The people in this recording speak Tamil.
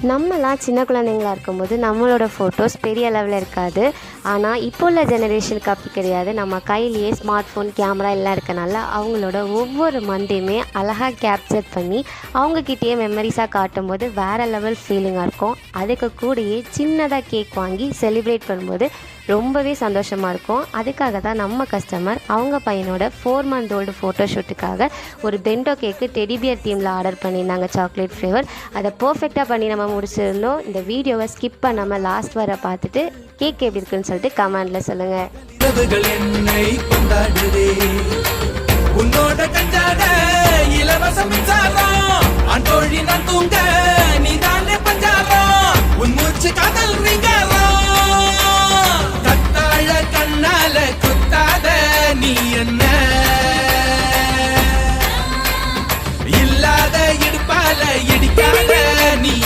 நம்மலாம் சின்ன குழந்தைங்களா இருக்கும்போது நம்மளோட ஃபோட்டோஸ் பெரிய அளவில் இருக்காது. ஆனால் இப்போ உள்ள ஜெனரேஷனுக்கு அப்படி கிடையாது. நம்ம கையிலேயே ஸ்மார்ட் ஃபோன், கேமரா எல்லாம் இருக்கனால அவங்களோட ஒவ்வொரு மந்தையுமே அழகாக கேப்சர் பண்ணி அவங்கக்கிட்டேயே மெமரிஸாக காட்டும்போது வேறு லெவல் ஃபீலிங்காக இருக்கும். அதுக்கு கூடயே சின்னதாக கேக் வாங்கி செலிப்ரேட் பண்ணும்போது ரொம்பவே சந்தோஷமாக இருக்கும். அதுக்காக தான் நம்ம கஸ்டமர் அவங்க பையனோட 4 month old ஃபோட்டோ ஷூட்டுக்காக ஒரு பென்டோ கேக்கு டெடிபியர் தீமில் ஆர்டர் பண்ணியிருந்தாங்க, சாக்லேட் ஃப்ளேவர். அதை பர்ஃபெக்டாக பண்ணி நம்ம முடிச்சிருந்தோம். இந்த வீடியோவை ஸ்கிப் பண்ணாமல் லாஸ்ட் வர பார்த்துட்டு கேக் எப்படி இருக்குன்னு சொல்லிட்டு கமெண்டில் சொல்லுங்கள். உன்னோட கஞ்சாட இலவச மின்சாரம் அன்றோழி நான் தூங்க நீதான்